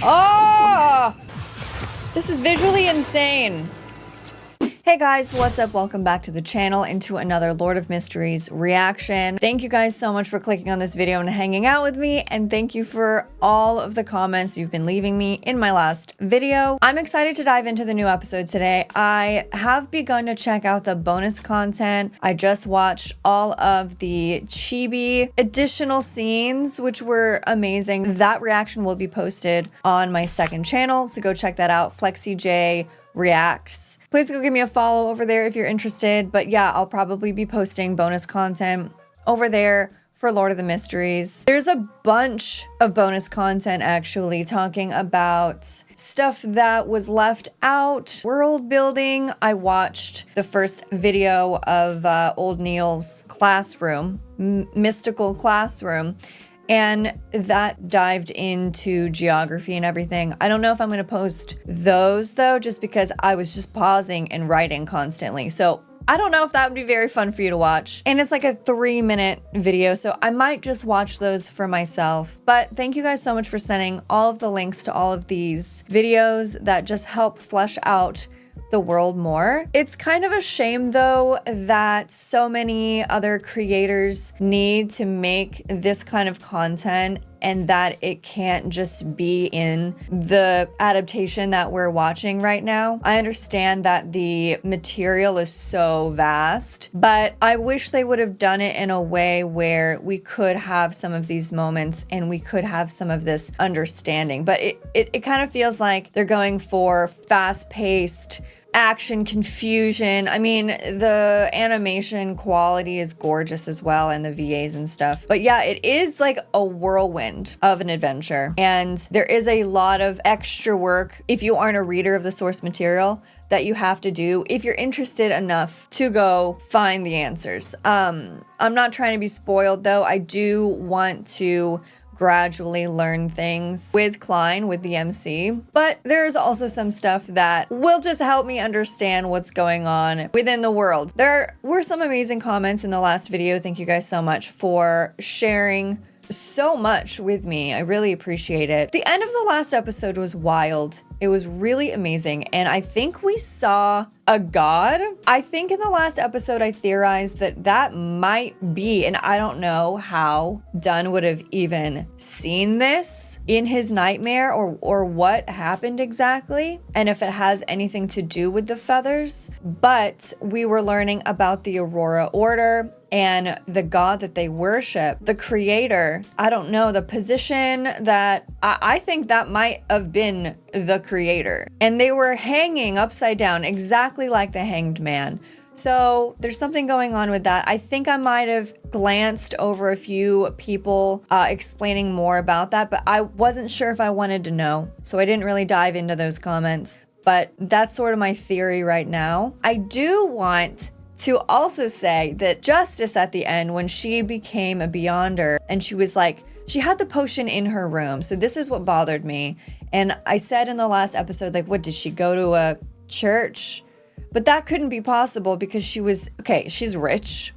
Oh! This is visually insane. Hey guys, what's up? Welcome back to the channel and to another Lord of Mysteries reaction. Thank you guys so much for clicking on this video and hanging out with me, and thank you for all of the comments you've been leaving me in my last video. I'm excited to dive into the new episode today. I have begun to check out the bonus content. I just watched all of the chibi additional scenes, which were amazing. That reaction will be posted on my second channel, so go check that out, FlexiJ Reacts. Please go give me a follow over there if you're interested. But yeah, I'll probably be posting bonus content over there for Lord of the Mysteries. There's a bunch of bonus content actually talking about stuff that was left out, world building. I watched the first video of old Neil's classroom, mystical classroom, and that dived into geography and everything. I don't know if I'm going to post those though, just because I was just pausing and writing constantly. So I don't know if that would be very fun for you to watch. And it's like a 3-minute video, so I might just watch those for myself. But thank you guys so much for sending all of the links to all of these videos that just help flesh out the world more. It's kind of a shame though that so many other creators need to make this kind of content and that it can't just be in the adaptation that we're watching right now. I understand that the material is so vast, but I wish they would have done it in a way where we could have some of these moments and we could have some of this understanding. But it kind of feels like they're going for fast-paced action confusion. I mean, the animation quality is gorgeous as well, and the VAs and stuff. But yeah, it is like a whirlwind of an adventure. And there is a lot of extra work, if you aren't a reader of the source material, that you have to do if you're interested enough to go find the answers. I'm not trying to be spoiled though. I do want to gradually learn things with Klein, with the MC, but there's also some stuff that will just help me understand what's going on within the world. There were some amazing comments in the last video. Thank you guys so much for sharing so much with me. I really appreciate it. The end of the last episode was wild. It was really amazing, and I think we saw a god. I think in the last episode I theorized that that might be, and I don't know how Dunn would have even seen this in his nightmare or what happened exactly, and if it has anything to do with the feathers. But we were learning about the Aurora Order and the god that they worship, the creator. I don't know, the position that I think that might have been the creator. And they were hanging upside down, exactly like the Hanged Man. So there's something going on with that. I think I might have glanced over a few people explaining more about that, but I wasn't sure if I wanted to know. So I didn't really dive into those comments, but that's sort of my theory right now. I do want to also say that Justice at the end, when she became a Beyonder and she was like, she had the potion in her room. So this is what bothered me. And I said in the last episode, like, what, did she go to a church? But that couldn't be possible because she was, okay, she's rich.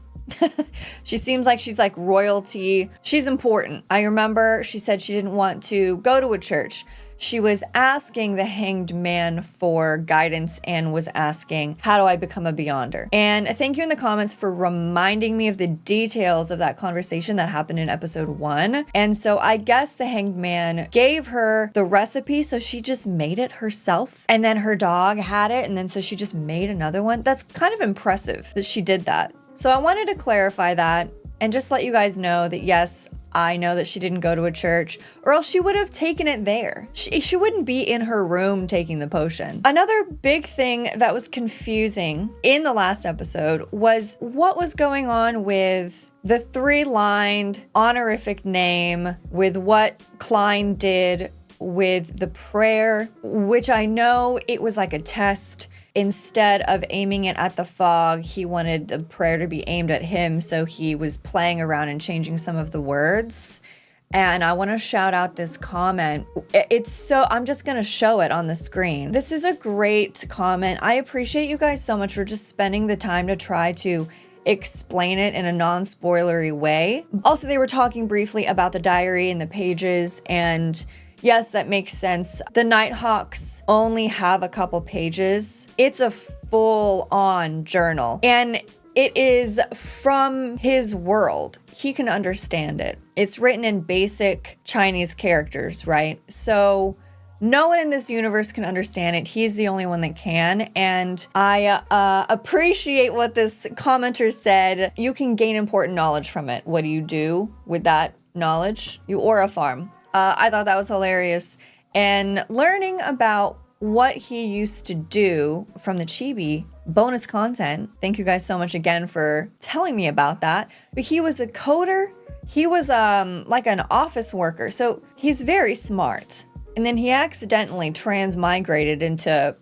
She seems like she's like royalty. She's important. I remember she said she didn't want to go to a church. She was asking the Hanged Man for guidance and was asking, how do I become a Beyonder? And thank you in the comments for reminding me of the details of that conversation that happened in episode 1. And so I guess the Hanged Man gave her the recipe, so she just made it herself. And then her dog had it, and then so she just made another one. That's kind of impressive that she did that. So I wanted to clarify that and just let you guys know that yes, I know that she didn't go to a church, or else she would have taken it there. She wouldn't be in her room taking the potion. Another big thing that was confusing in the last episode was what was going on with the 3-lined honorific name, with what Klein did with the prayer, which I know it was like a test. Instead of aiming it at the fog, he wanted the prayer to be aimed at him, so he was playing around and changing some of the words. And I want to shout out this comment. I'm just going to show it on the screen. This is a great comment. I appreciate you guys so much for just spending the time to try to explain it in a non-spoilery way. Also, they were talking briefly about the diary and the pages, and Yes, that makes sense. The Nighthawks only have a couple pages. It's a full-on journal, and it is from his world. He can understand it. It's written in basic Chinese characters, right? So no one in this universe can understand it. He's the only one that can. And I appreciate what this commenter said. You can gain important knowledge from it. What do you do with that knowledge? You aura farm. I thought that was hilarious. And learning about what he used to do from the chibi bonus content. Thank you guys so much again for telling me about that. But he was a coder. He was like an office worker. So he's very smart. And then he accidentally transmigrated into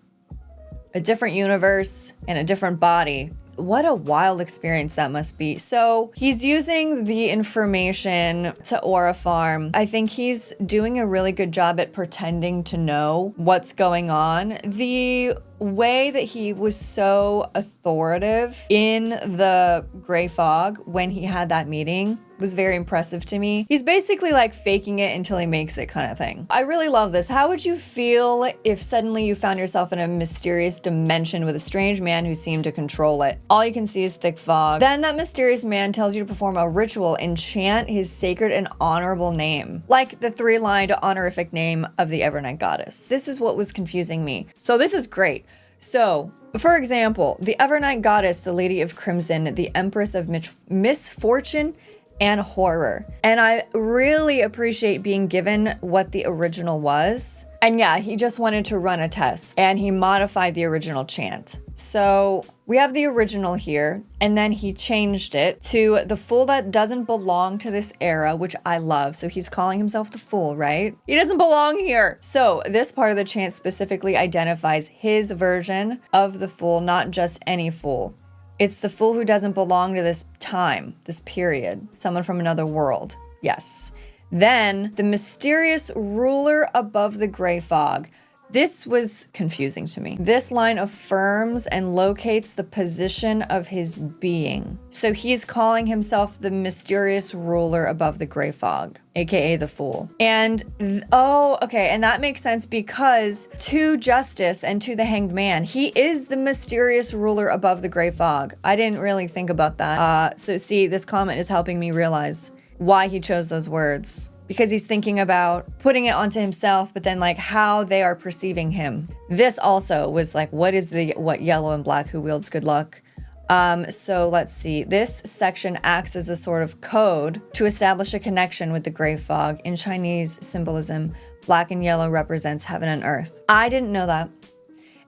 a different universe and a different body. What a wild experience that must be. So he's using the information to aura farm. I think he's doing a really good job at pretending to know what's going on. The way that he was so authoritative in the gray fog when he had that meeting was very impressive to me. He's basically like faking it until he makes it kind of thing. I really love this. How would you feel if suddenly you found yourself in a mysterious dimension with a strange man who seemed to control it? All you can see is thick fog. Then that mysterious man tells you to perform a ritual and chant his sacred and honorable name, like the 3-lined honorific name of the Evernight goddess. This is what was confusing me. So this is great. So, for example, the Evernight goddess, the Lady of Crimson, the Empress of Misfortune and Horror. And I really appreciate being given what the original was. And yeah, he just wanted to run a test and he modified the original chant. So we have the original here, and then he changed it to the fool that doesn't belong to this era, which I love. So he's calling himself the fool, right? He doesn't belong here. So this part of the chant specifically identifies his version of the fool, not just any fool. It's the fool who doesn't belong to this time, this period, someone from another world. Yes. Then the mysterious ruler above the gray fog. This was confusing to me. This line affirms and locates the position of his being. So he's calling himself the mysterious ruler above the gray fog, aka the fool. And oh, okay, and that makes sense because to Justice and to the Hanged Man, he is the mysterious ruler above the gray fog. I didn't really think about that. So see, this comment is helping me realize why he chose those words. Because he's thinking about putting it onto himself, but then like how they are perceiving him. This also was like, what yellow and black, who wields good luck? So let's see. This section acts as a sort of code to establish a connection with the gray fog. In Chinese symbolism, black and yellow represents heaven and earth. I didn't know that.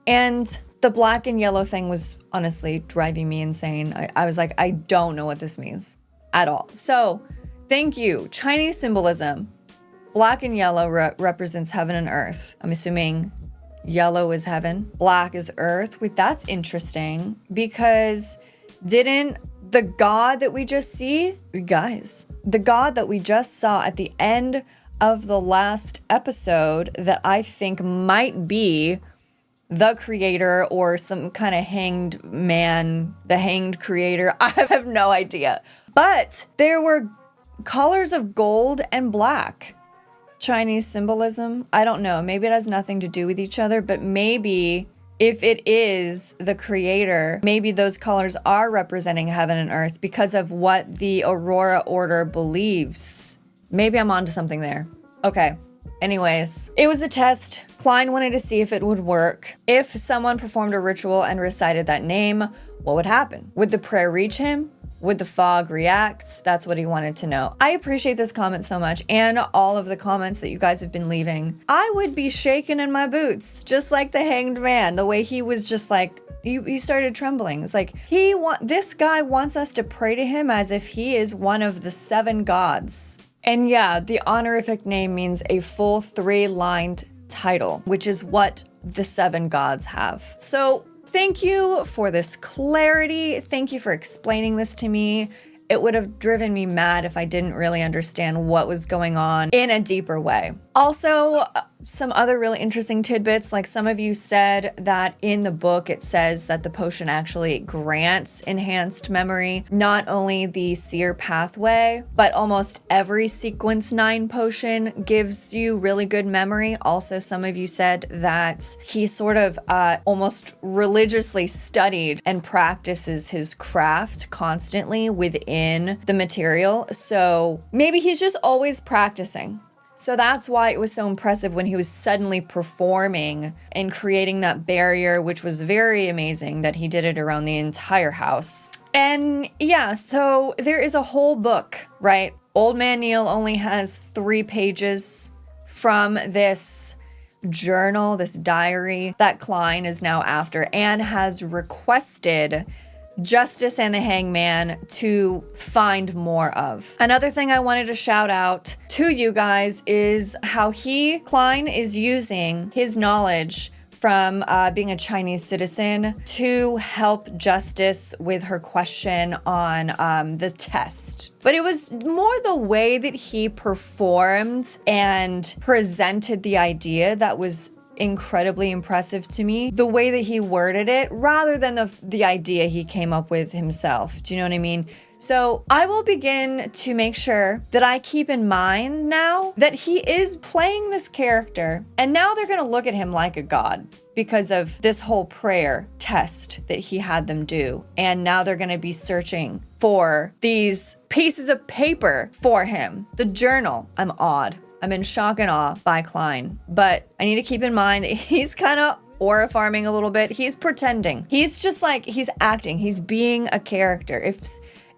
And the black and yellow thing was honestly driving me insane. I was like, I don't know what this means at all. So thank you. Chinese symbolism. Black and yellow represents heaven and earth. I'm assuming yellow is heaven, black is earth. Wait, that's interesting because didn't the god that we just see, guys, the god that we just saw at the end of the last episode that I think might be the creator or some kind of hanged man, the hanged creator. I have no idea. But there were colors of gold and black. Chinese symbolism, I don't know. Maybe it has nothing to do with each other, but maybe if it is the creator, maybe those colors are representing heaven and earth because of what the Aurora Order believes. Maybe I'm onto something there. Okay. Anyways, it was a test. Klein wanted to see if it would work. If someone performed a ritual and recited that name, what would happen? Would the prayer reach him? Would the fog react? That's what he wanted to know. I appreciate this comment so much and all of the comments that you guys have been leaving. I would be shaking in my boots, just like the Hanged Man, the way he was just like, he started trembling. It's like, this guy wants us to pray to him as if he is one of the 7 gods. And yeah, the honorific name means a full 3-lined title, which is what the 7 gods have. So thank you for this clarity. Thank you for explaining this to me. It would have driven me mad if I didn't really understand what was going on in a deeper way. Also, some other really interesting tidbits, like some of you said that in the book it says that the potion actually grants enhanced memory. Not only the seer pathway, but almost every sequence 9 potion gives you really good memory. Also, some of you said that he sort of almost religiously studied and practices his craft constantly within the material. So maybe he's just always practicing. So that's why it was so impressive when he was suddenly performing and creating that barrier, which was very amazing that he did it around the entire house. And yeah, so there is a whole book, right? Old Man Neil only has 3 pages from this journal, this diary that Klein is now after, and has requested Justice and the Hangman to find more of. Another thing I wanted to shout out to you guys is how Klein is using his knowledge from being a Chinese citizen to help Justice with her question on the test. But it was more the way that he performed and presented the idea that was incredibly impressive to me. The way that he worded it rather than the idea he came up with himself. Do you know what I mean? So I will begin to make sure that I keep in mind now that he is playing this character, and now they're going to look at him like a god because of this whole prayer test that he had them do. And now they're going to be searching for these pieces of paper for him. The journal. I'm awed. I'm in shock and awe by Klein, but I need to keep in mind that he's kind of aura farming a little bit. He's pretending. He's just like, he's acting. He's being a character.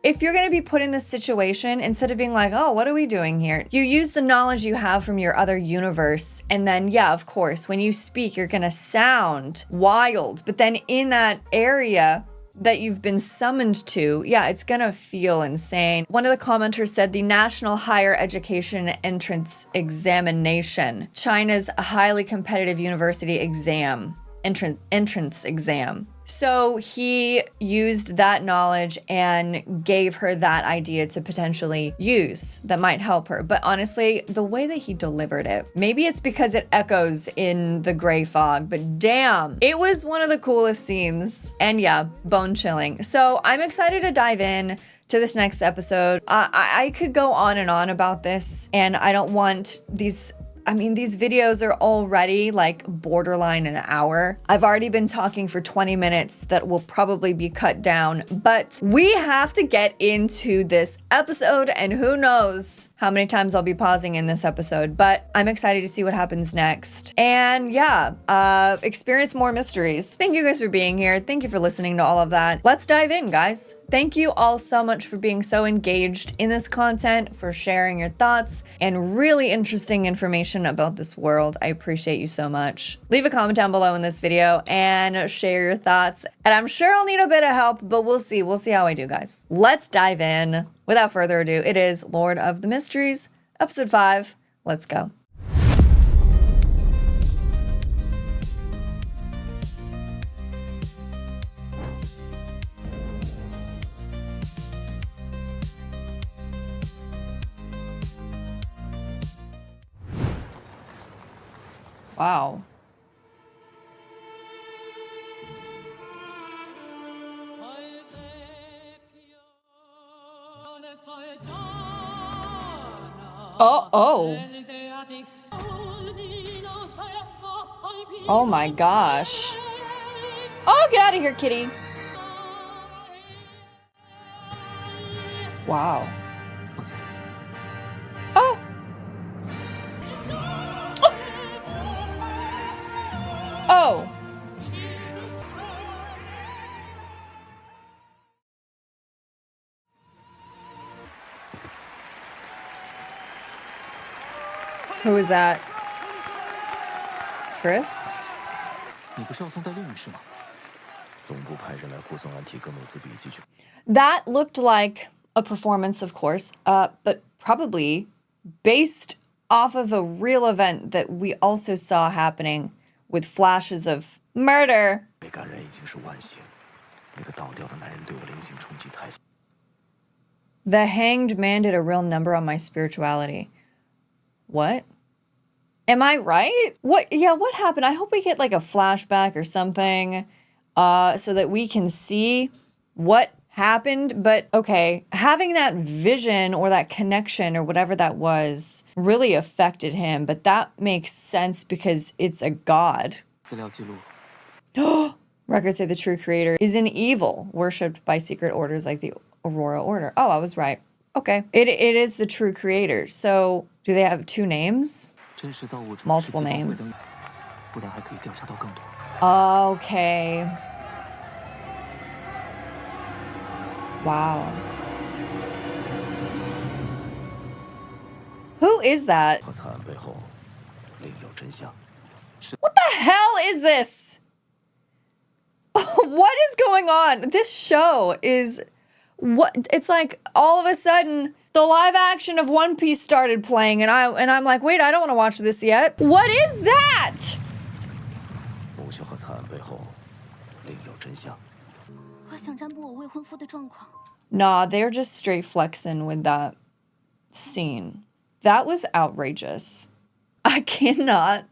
If you're going to be put in this situation, instead of being like, oh, what are we doing here? You use the knowledge you have from your other universe. And then, yeah, of course, when you speak, you're going to sound wild. But then in that area that you've been summoned to, yeah, it's gonna feel insane. One of the commenters said the National Higher Education Entrance Examination, China's highly competitive university exam, entrance exam. So he used that knowledge and gave her that idea to potentially use that might help her. But honestly, the way that he delivered it, maybe it's because it echoes in the gray fog, but damn, it was one of the coolest scenes. And yeah, bone chilling. So I'm excited to dive in to this next episode. I could go on and on about this, and I don't want these videos are already like borderline an hour. I've already been talking for 20 minutes that will probably be cut down, but we have to get into this episode, and who knows how many times I'll be pausing in this episode, but I'm excited to see what happens next. And yeah, experience more mysteries. Thank you guys for being here. Thank you for listening to all of that. Let's dive in, guys. Thank you all so much for being so engaged in this content, for sharing your thoughts and really interesting information about this world. I appreciate you so much. Leave a comment down below in this video and share your thoughts. And I'm sure I'll need a bit of help, but we'll see. We'll see how I do, guys. Let's dive in. Without further ado, it is Lord of the Mysteries, episode 5. Let's go. Wow. Oh. Oh my gosh. Oh, get out of here, kitty. Wow. Oh. Oh. Who is that? Chris? That looked like a performance, of course, but probably based off of a real event that we also saw happening with flashes of murder. The hanged man did a real number on my spirituality. What? Am I right? What? Yeah, what happened? I hope we get like a flashback or something so that we can see what happened. But okay, having that vision or that connection or whatever that was really affected him. But that makes sense because it's a god. Records say the true creator is an evil worshipped by secret orders like the Aurora Order. Oh, I was right. Okay. It is the true creator. So do they have two names? Multiple names. Okay. Wow. Who is that? What the hell is this? What is going on? This show is what it's like all of a sudden the live action of One Piece started playing and I'm like, wait, I don't want to watch this yet. What is that? Nah, they're just straight flexing with that scene. That was outrageous. I cannot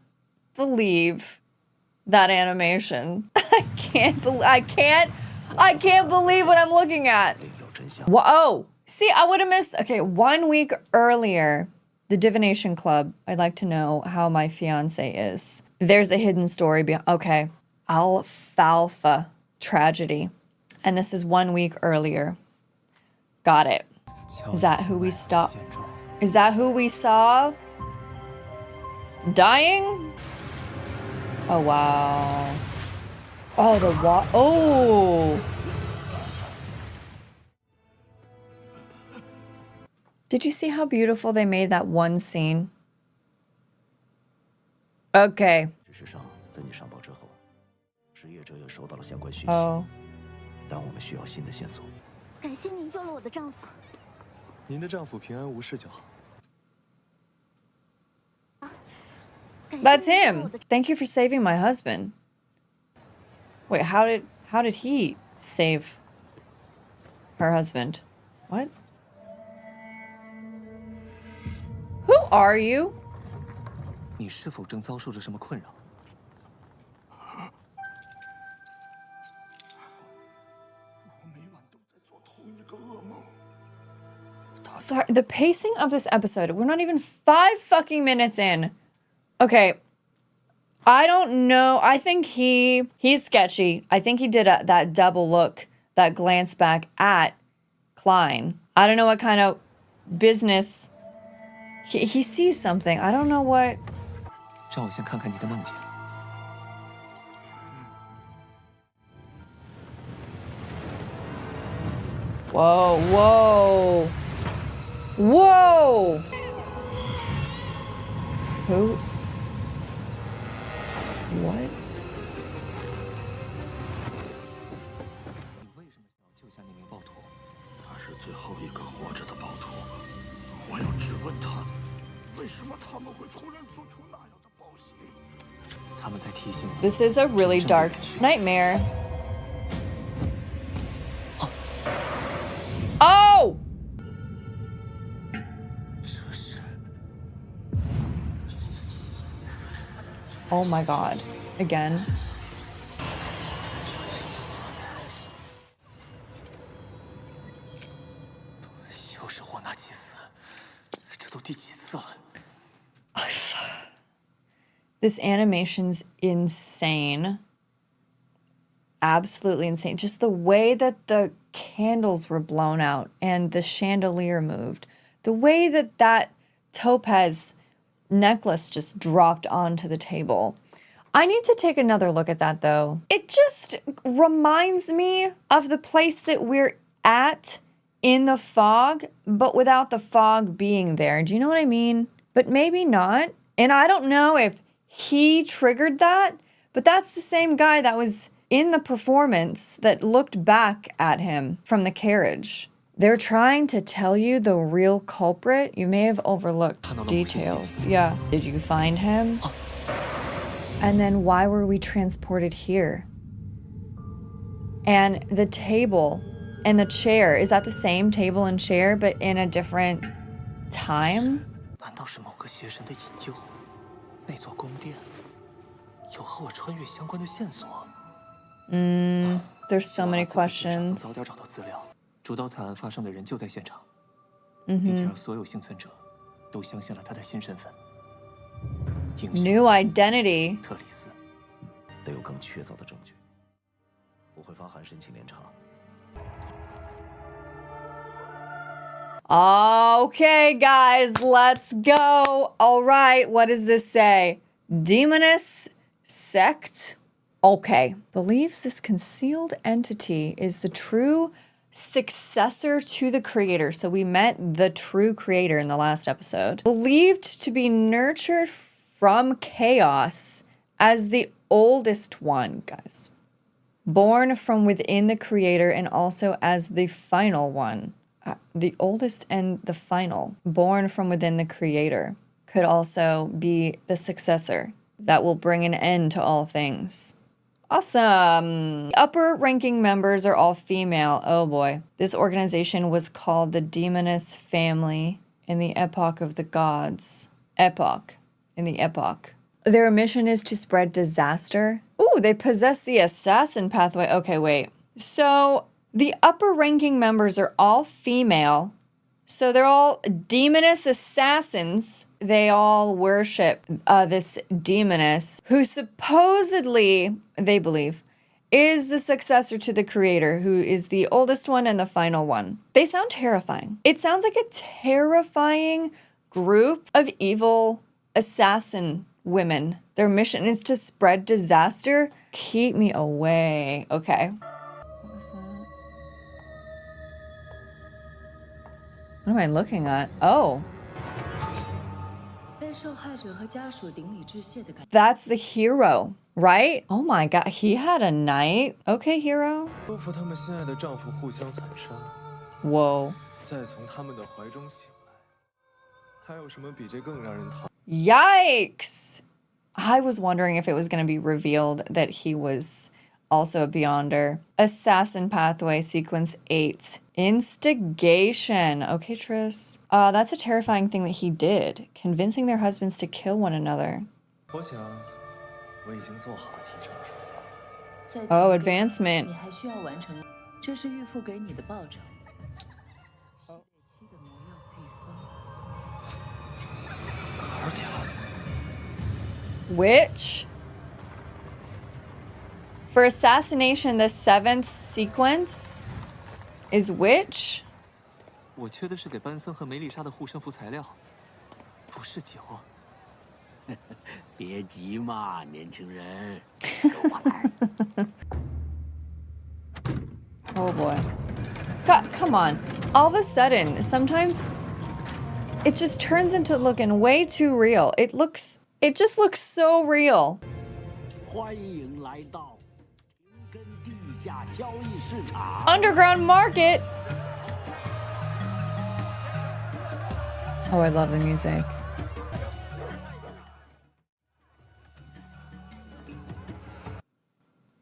believe that animation. I can't believe what I'm looking at. Whoa. See, I would have missed. Okay, 1 week earlier, the Divination Club. I'd like to know how my fiance is. There's a hidden story behind. Okay, Alfalfa tragedy, and this is 1 week earlier. Got it. Is that who we saw? Is that who we saw dying? Oh wow. Oh, the oh. Did you see how beautiful they made that one scene? Okay. Oh. That's him. Thank you for saving my husband. Wait, how did he save her husband? What? Who are you? Sorry, the pacing of this episode, we're not even 5 fucking minutes in. Okay, I don't know. I think he's sketchy. I think he did that double look, that glance back at Klein. I don't know what kind of business he sees something. I don't know what. Whoa, whoa. Whoa! Who? What? This is a really dark nightmare. Oh! Oh my God. Again. This animation's insane. Absolutely insane. Just the way that the candles were blown out and the chandelier moved. The way that that topaz necklace just dropped onto the table. I need to take another look at that though. It just reminds me of the place that we're at in the fog, but without the fog being there. Do you know what I mean? But maybe not. And I don't know if he triggered that, but that's the same guy that was in the performance that looked back at him from the carriage. They're trying to tell you the real culprit. You may have overlooked details. Yeah. Did you find him? And then why were we transported here? And the table and the chair, is that the same table and chair, but in a different time? 那座宫殿有和我穿越相关的线索。There's so many questions. 早点找到资料，主导惨案发生的人就在现场，并且让所有幸存者都相信了他的新身份。New identity. 特里斯，得有更确凿的证据。我会发函申请连查。 Okay, guys, let's go. All right, what does this say? Demoness Sect? Okay. Believes this concealed entity is the true successor to the creator. So we met the true creator in the last episode. Believed to be nurtured from chaos as the oldest one, guys. Born from within the creator and also as the final one. The oldest and the final, born from within the creator, could also be the successor that will bring an end to all things. Awesome. Upper ranking members are all female. Oh boy. This organization was called the Demoness Family in the Epoch of the Gods. In the Epoch. Their mission is to spread disaster. Ooh, they possess the assassin pathway. Okay, wait. So the upper ranking members are all female. So they're all demoness assassins. They all worship this demoness who supposedly, they believe, is the successor to the creator, who is the oldest one and the final one. They sound terrifying. It sounds like a terrifying group of evil assassin women. Their mission is to spread disaster. Keep me away. Okay. What am I looking at? Oh. That's the hero, right? Oh my god, he had a knight? Okay, hero. Whoa. Yikes! I was wondering if it was going to be revealed that he was also a Beyonder. Assassin Pathway, Sequence 8. Instigation. Okay, Triss. That's a terrifying thing that he did. Convincing their husbands to kill one another. Oh, advancement. Which? For assassination, the 7th sequence is which? 我缺的是给班森和梅丽莎的护身符材料，不是酒。别急嘛，年轻人，跟我来。Oh boy. God, come on. All of a sudden, sometimes it just turns into looking way too real. It just looks so real. 欢迎来到跟地下交易市场。 Underground market. Oh, I love the music.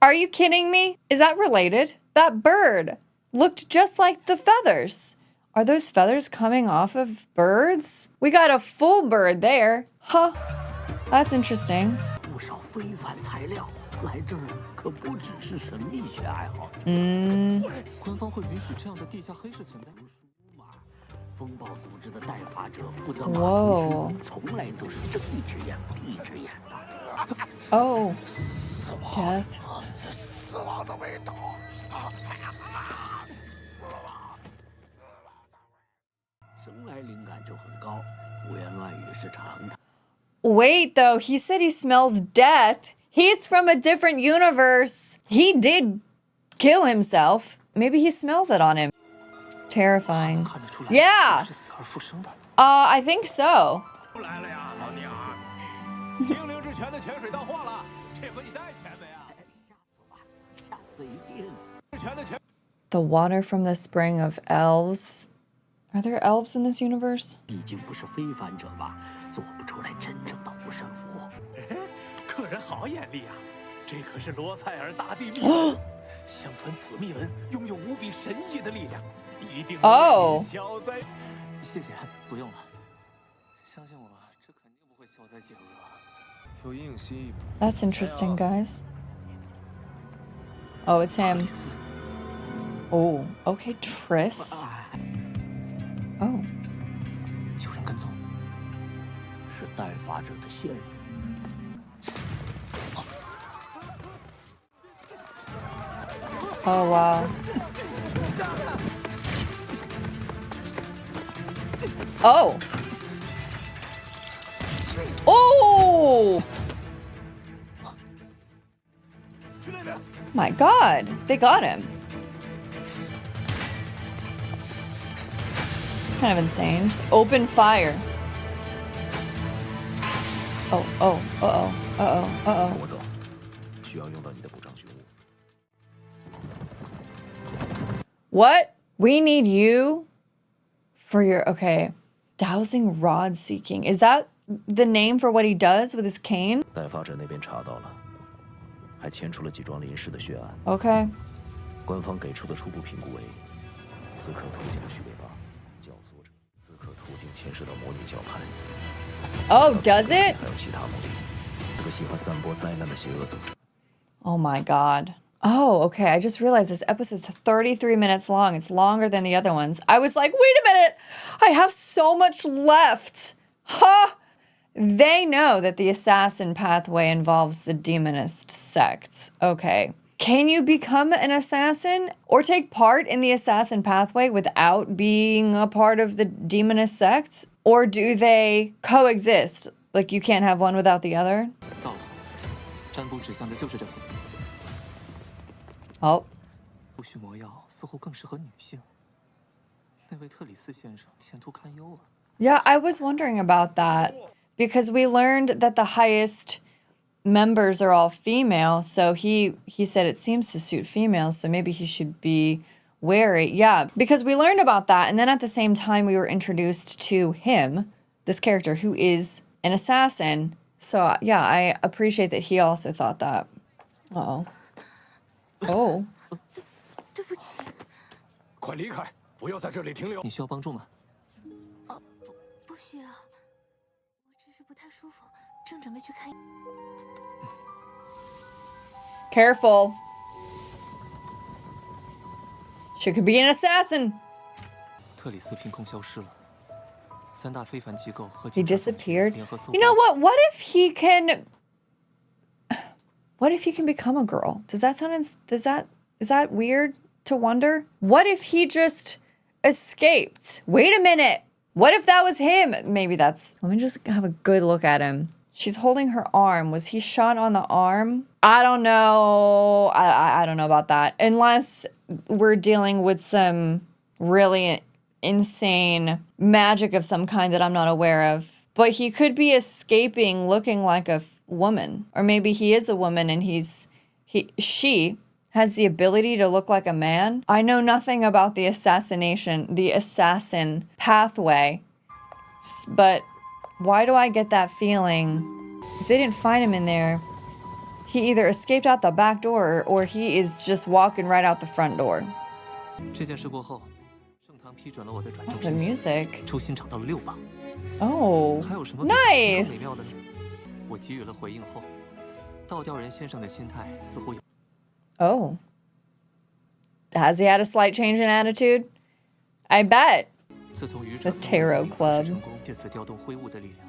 Are you kidding me? Is that related? That bird looked just like the feathers. Are those feathers coming off of birds? We got a full bird there. Huh. That's interesting. 不少非凡材料，来这儿可不只是神秘学爱好者。官方会允许这样的地下黑市存在？风暴组织的代发者负责马Whoa. 虎区，从来都是睁一只眼闭一只眼的。 Oh. Death. 死亡的味道。生来灵感就很高，胡言乱语是常态。 Wait, though, he said he smells death. He's from a different universe. He did kill himself. Maybe he smells it on him. Terrifying. Yeah. I think so. The water from the spring of elves. Are there elves in this universe? 已经不是非凡者吧，做不出来真正的护身符。客人好眼力啊！这可是罗塞尔大帝秘文，相传此秘文拥有无比神异的力量，一定能让你消灾。谢谢，不用了。相信我吧，这肯定不会消灾解厄。That's interesting, guys. Oh, it's him. Oh, okay, Triss. Oh. 有人跟踪，是带法者的线人。Oh, wow. Oh. Oh! My God, they got him. It's kind of insane. Just open fire. Oh, oh, uh-oh, uh-oh, 跟 uh-oh. 我走，需要用到你的补偿军务。 What? We need you for your, okay. Dowsing rod seeking. Is that the name for what he does with his cane? 带发者那边查到了，还牵出了几桩临时的血案。 Okay. 官方给出的初步评估为，刺客途径的序列吧，教唆者。刺客途径牵涉到魔女教派。 Oh, does it? 还有其他目的，和喜欢散播灾难的邪恶组织。 Oh my God. Oh, okay. I just realized this episode's 33 minutes long. It's longer than the other ones. I was like, wait a minute. I have so much left. Huh? They know that the assassin pathway involves the Demoness Sect. Okay. Can you become an assassin or take part in the assassin pathway without being a part of the Demoness Sect? Or do they coexist? Like you can't have one without the other? 到了，占卜指向的就是这个。 Oh. 不许魔药似乎更适合女性。那位特里斯先生前途堪忧啊。 Yeah, I was wondering about that because we learned that the highest members are all female. So he said it seems to suit females. So maybe he should be wary. Yeah, because we learned about that. And then at the same time, we were introduced to him, this character who is an assassin. So yeah, I appreciate that he also thought that. Uh-oh. Oh. 对不起。快离开，不要在这里停留。你需要帮助吗？不需要，我只是不太舒服，正准备去看。Careful. She could be an assassin. 特里斯凭空消失了。三大非凡机构和 He 警察 disappeared. 联合搜 You know what? What if he can become a girl? Is that weird to wonder? What if he just escaped? Wait a minute. What if that was him? Maybe that's... Let me just have a good look at him. She's holding her arm. Was he shot on the arm? I don't know. I don't know about that. Unless we're dealing with some really insane magic of some kind that I'm not aware of. But he could be escaping looking like a woman. Or maybe he is a woman and she has the ability to look like a man. I know nothing about the assassin pathway. But why do I get that feeling? If they didn't find him in there, he either escaped out the back door or he is just walking right out the front door. 这件事过后，圣堂批准了我的转 The 正申请， music. 抽薪涨到了6磅。 Oh, 还有什么比更美妙的 nice. 呢？我给予了回应后，倒吊人先生的心态似乎有。 Oh. Has he had a slight change in attitude? I bet. 自从愚者 The Tarot Club. 成功借此调动灰雾的力量，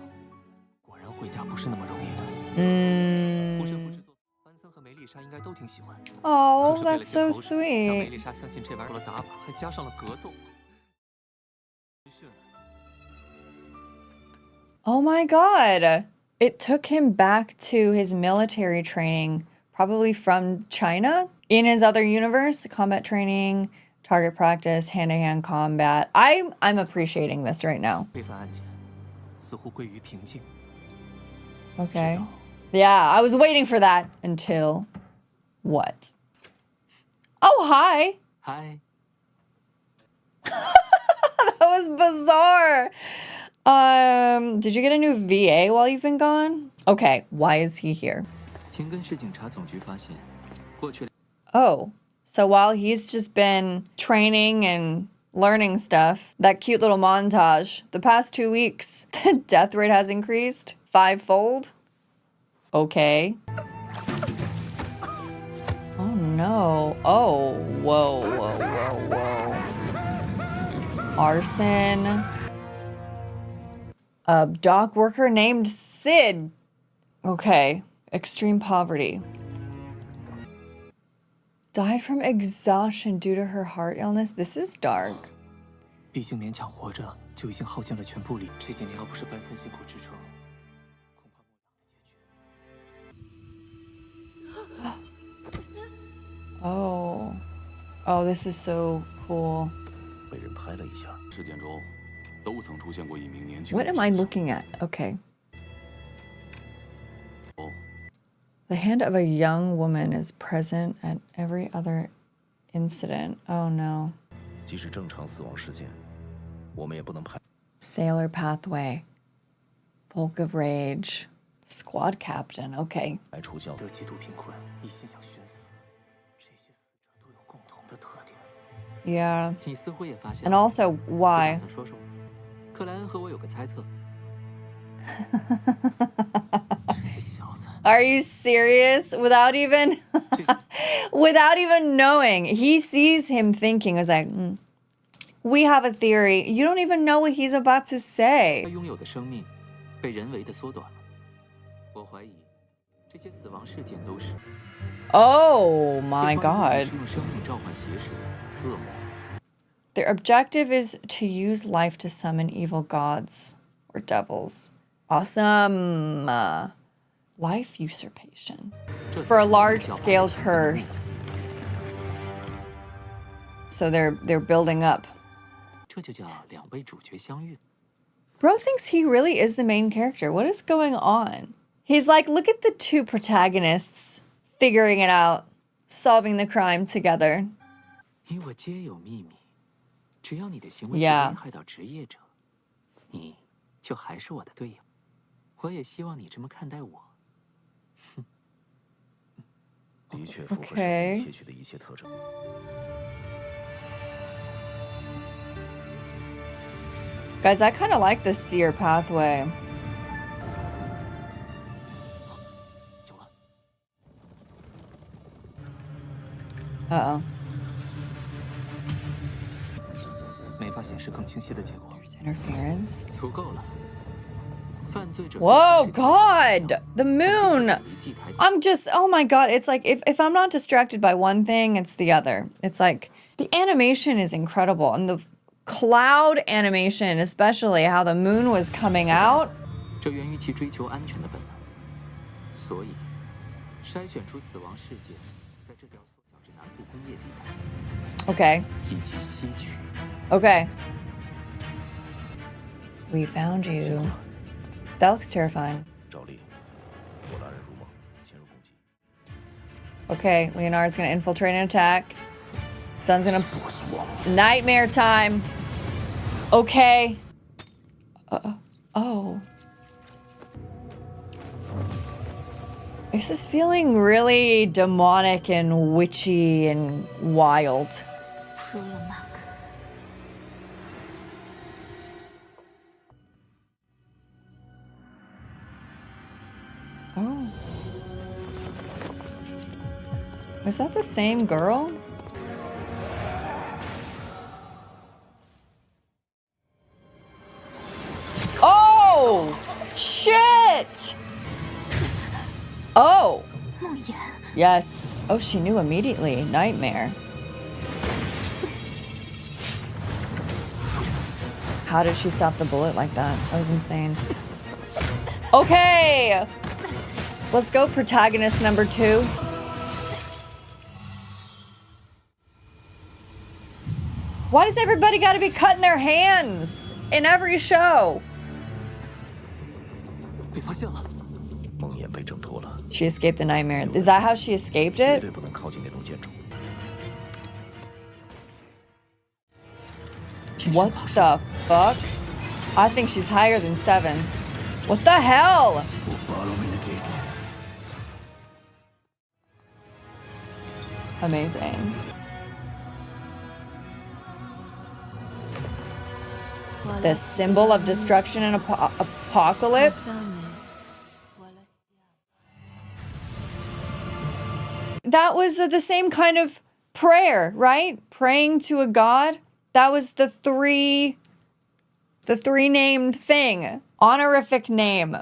果然回家不是那么容易的。护身符制作，班森和梅丽莎应该都挺喜欢。 Oh, 测试为了 that's 些 so 口水让梅 sweet. 丽莎相信这玩意儿了打靶，还加上了格斗。 Oh my God. It took him back to his military training, probably from China. In his other universe, combat training, target practice, hand-to-hand combat. I'm appreciating this right now. 非凡案件似乎归于平静。 Okay. Yeah, I was waiting for that until what? Oh, hi. 嗨， That was bizarre. Did you get a new VA while you've been gone? Okay, why is he here? 田根市警察总局发现，过去 Oh, so while he's just been training and learning stuff, that cute little montage, the past 2 weeks, the death rate has increased 5-fold. Okay. Oh no. Oh, whoa, whoa, whoa, whoa. Arson. A dock worker named Sid. Okay. Extreme poverty. Died from exhaustion due to her heart illness. This is dark. 毕竟勉强活着就已经耗尽了全部力。这几年要不是班森辛苦支撑，恐怕莫良的结局。Oh. Oh, this is so cool. 被人拍了一下。事件中，都曾出现过一名年轻。 What am I looking at? Okay. The hand of a young woman is present at every other incident. Oh no. 即使正常死亡事件，我们也不能排。 Sailor pathway. Folk of rage. Squad captain. Okay. 来除教。得极度贫困，一心想寻死，这些死者都有共同的特点。 Yeah. 你似乎也发现 And also, 我 why? 打算说说，克莱恩和我有个猜测。 这小子， Are you serious? Without even without even knowing. He sees him thinking, was like, we have a theory. You don't even know what he's about to 他 say. 拥有的生命被人为的缩短了。我怀疑这些死亡事件都是 Oh my 对方 god. 是用生命召唤邪神的恶魔。 Their objective is to use life to summon evil gods or devils. Awesome. Life usurpation. 这 For a 才是 large 教派 scale 的神 curse. So they're building up. 这就叫两位主角相遇。 Bro thinks he really is the main character. What is going on? He's like, look at the two protagonists figuring it out, solving the crime together. 你我皆有秘密，只要你的行为不 Yeah. 危害到职业者，你就还是我的队友。我也希望你这么看待我。的确符合上 Okay. 面窃取的一切特征。 Guys, I kind of like the seer pathway. 有了， Uh-oh. 没法显示更清晰的结果。 There's interference. 足够了。犯罪者。 Whoa, God! The moon! 有一记台词 I'm just, oh my God. It's like, if I'm not distracted by one thing, it's the other. It's like, the animation is incredible. And the cloud animation, especially how the moon was coming out. 这源于其追求安全的本能，所以筛选出死亡事件，在这条缩小至南部工业地带， Okay. 以及吸取。 Okay. We found you. That looks terrifying. 照例，我拉人入梦，潜入攻击。 Okay, Leonard's gonna infiltrate and attack. Dun's gonna... Nightmare time. Okay. Oh. This is feeling really demonic and witchy and wild. Prolomak. Oh. Is that the same girl? Oh! Shit! Oh! 梦魇， Yes. Oh, she knew immediately. Nightmare. How did she stop the bullet like that? That was insane. Okay! Let's go, protagonist number 2. Why does everybody gotta be cutting their hands in every show? 被发现了， 梦魇被挣脱了， She escaped the nightmare. Is that how she escaped 绝 it? 对不能靠近那栋建筑。 What the fuck? I think she's higher than 7. What the hell? Amazing. The symbol of destruction and apocalypse? that was the same kind of prayer, right? Praying to a god. That was the three named thing. Honorific name.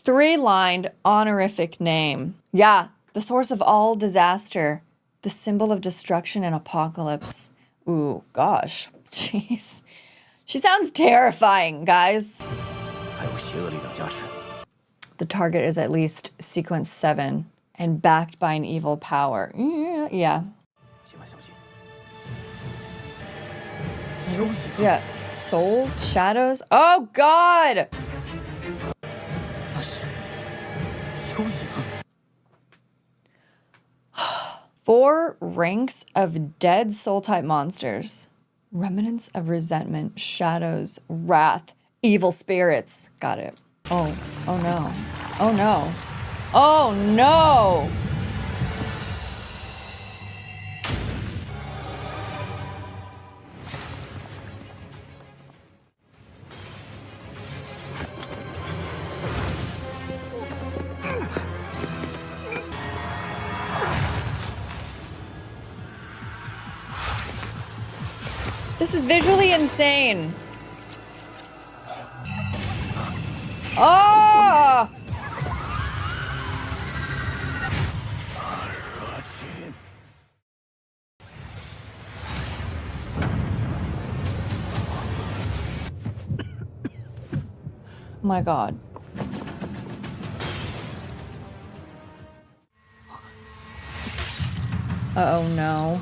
3-lined honorific name. Yeah, the source of all disaster. The symbol of destruction and apocalypse. Ooh, gosh. Jeez. She sounds terrifying, guys. 还有邪恶力量加持。 The target is at least sequence 7 and backed by an evil power. Yeah. 千万小心。 Yeah. Souls, shadows. Oh, God! 那是幽影。 4 ranks of dead soul-type monsters. Remnants of resentment, shadows, wrath, evil spirits. Got it. Oh no. Oh no. Oh no! This is visually insane. Oh! My God. Uh-oh, no.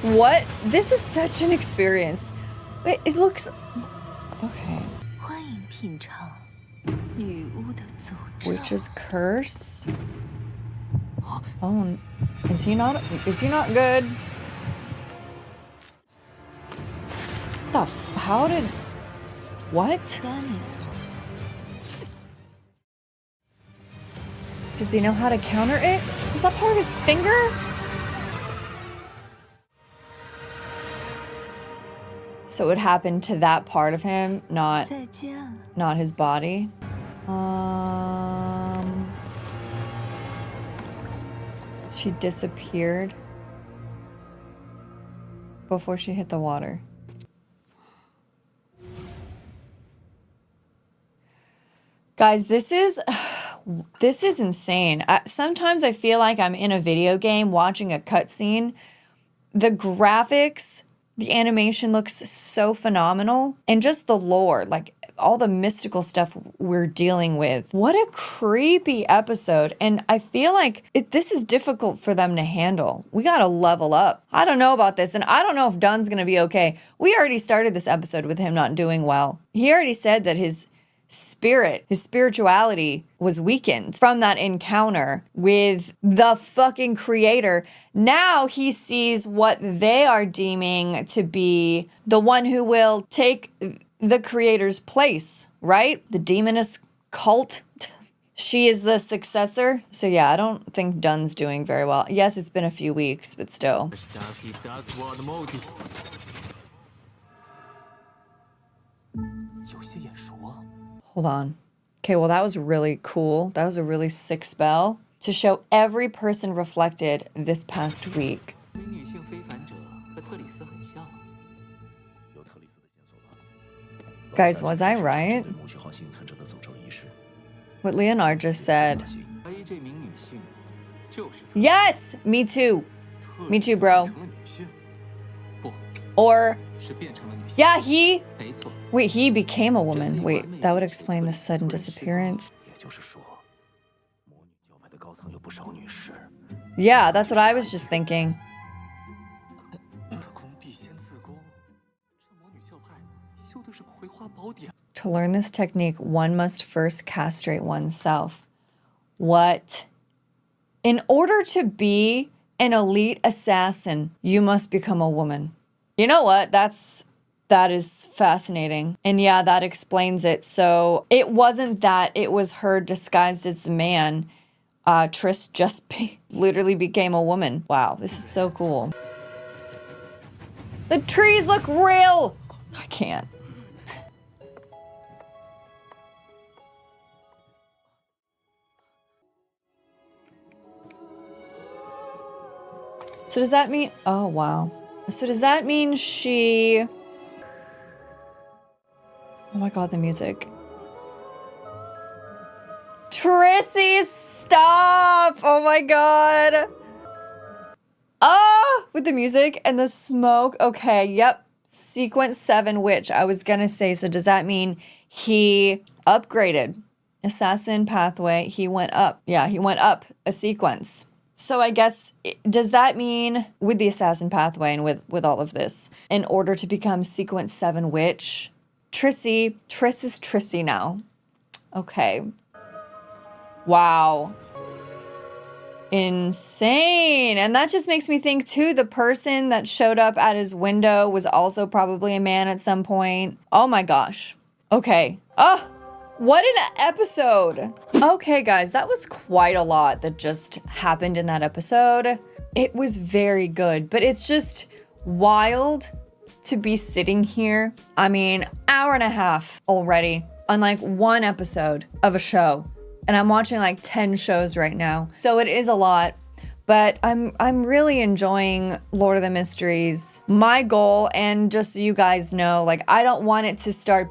What? This is such an experience. It looks... Okay. 欢迎品尝女巫的诅咒。 Witch's curse? Oh, is he not good? How did... What? Demoness. Does he know how to counter it? Was that part of his finger? So it happened to that part of him, not 再见了。 not his body. She disappeared before she hit the water. Guys, this is insane. Sometimes I feel like I'm in a video game watching a cutscene. The graphics, the animation looks so phenomenal. And just the lore, like all the mystical stuff we're dealing with. What a creepy episode. And I feel like this is difficult for them to handle. We gotta level up. I don't know about this, and I don't know if Dunn's gonna be okay. We already started this episode with him not doing well. He already said that his spirituality was weakened from that encounter with the fucking creator. Now he sees what they are deeming to be the one who will take the creator's place, right? The Demoness cult. She is the successor. So yeah, I don't think Dunn's doing very well. Yes, it's been a few weeks, but still. Hold on. Okay, well, that was really cool. That was a really sick spell to show every person reflected this past week. Guys, was I right? What Leonard just said. Yes! Me too. Me too, bro. Or... Yeah, Wait, he became a woman. Wait, that would explain the sudden disappearance. Yeah, that's what I was just thinking. To learn this technique, one must first castrate oneself. What? In order to be an elite assassin, you must become a woman. You know what? That is fascinating. And yeah, that explains it. So it wasn't that it was her disguised as a man. Triss just literally became a woman. Wow, this is so cool. The trees look real! I can't. So does that mean... Oh, wow. So does that mean she... Oh my god, the music. Trissy, stop! Oh my god. Oh! With the music and the smoke. Okay, yep. Sequence 7 witch. I was gonna say, so does that mean he upgraded? Assassin pathway. He went up. Yeah, he went up a sequence. So I guess, does that mean with the assassin pathway and with all of this, in order to become sequence 7 witch, Triss is Trissy now. Okay. Wow. Insane. And that just makes me think too, the person that showed up at his window was also probably a man at some point. Oh my gosh. Okay. Oh, what an episode. Okay, guys, that was quite a lot that just happened in that episode. It was very good, but it's just wild to be sitting here. I mean, hour and a half already on like one episode of a show. And I'm watching like 10 shows right now. So it is a lot. But I'm really enjoying Lord of the Mysteries. My goal, and just so you guys know, like I don't want it to start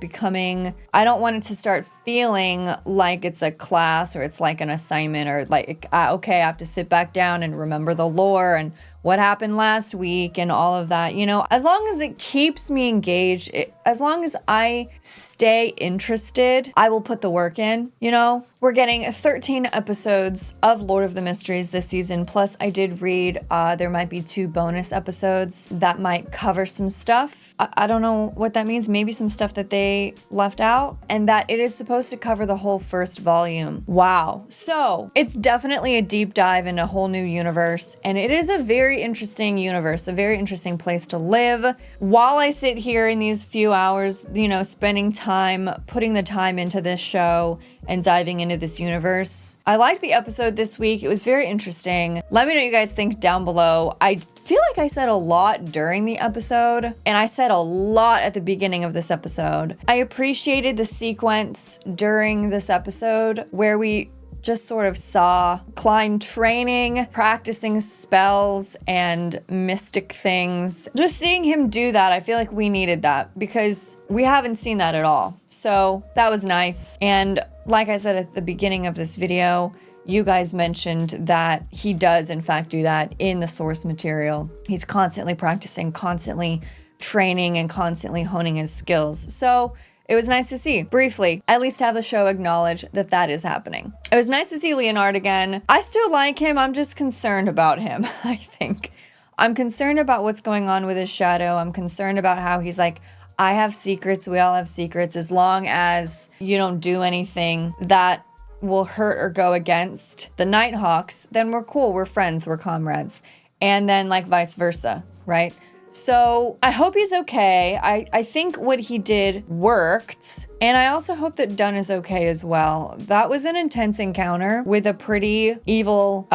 feeling like it's a class or it's like an assignment or like, okay, I have to sit back down and remember the lore and what happened last week and all of that. You know, as long as it keeps me engaged, as long as I stay interested, I will put the work in, you know? We're getting 13 episodes of Lord of the Mysteries this season. Plus, I did read there might be 2 bonus episodes that might cover some stuff. I don't know what that means. Maybe some stuff that they left out. And that it is supposed to cover the whole first volume. Wow. So, it's definitely a deep dive into a whole new universe. And it is a very interesting universe, a very interesting place to live. While I sit here in these few hours, you know, spending time, putting the time into this show and diving into this universe. I liked the episode this week. It was very interesting. Let me know what you guys think down below. I feel like I said a lot during the episode, and I said a lot at the beginning of this episode. I appreciated the sequence during this episode where we just sort of saw Klein training, practicing spells and mystic things. Just seeing him do that, I feel like we needed that because we haven't seen that at all. So that was nice. And like I said at the beginning of this video, you guys mentioned that he does in fact do that in the source material. He's constantly practicing, constantly training, and constantly honing his skills. So it was nice to see, briefly, at least have the show acknowledge that that is happening. It was nice to see Leonard again. I still like him. I'm just concerned about him, I think. I'm concerned about what's going on with his shadow. I'm concerned about how he's like, I have secrets. We all have secrets. As long as you don't do anything that will hurt or go against the Nighthawks, then we're cool. We're friends. We're comrades. And then like vice versa, right? So I hope he's okay. I think what he did worked. And I also hope that Dunn is okay as well. That was an intense encounter with a pretty evil,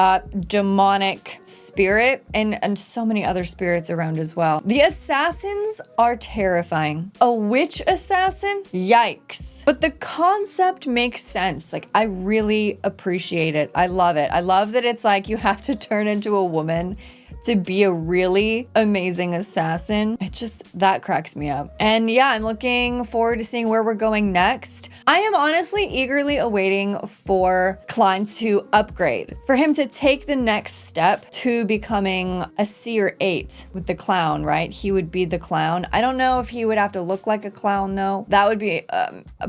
demonic spirit and so many other spirits around as well. The assassins are terrifying. A witch assassin? Yikes. But the concept makes sense. Like, I really appreciate it. I love it. I love that it's like you have to turn into a woman to be a really amazing assassin. It just, that cracks me up. And yeah, I'm looking forward to seeing where we're going next. I am honestly eagerly awaiting for Klein to upgrade, for him to take the next step to becoming a Seer 8 with the clown, right? He would be the clown. I don't know if he would have to look like a clown though. That would be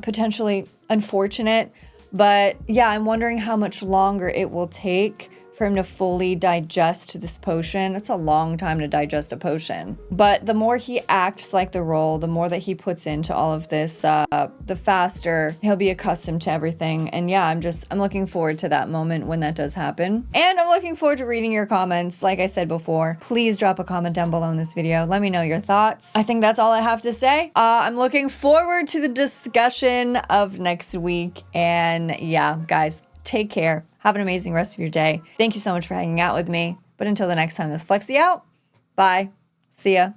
potentially unfortunate. But yeah, I'm wondering how much longer it will take for him to fully digest this potion. It's a long time to digest a potion. But the more he acts like the role, the more that he puts into all of this, the faster he'll be accustomed to everything. And yeah, I'm looking forward to that moment when that does happen. And I'm looking forward to reading your comments. Like I said before, please drop a comment down below in this video. Let me know your thoughts. I think that's all I have to say. I'm looking forward to the discussion of next week. And yeah, guys, take care. Have an amazing rest of your day. Thank you so much for hanging out with me. But until the next time, this is Flexi out. Bye. See ya.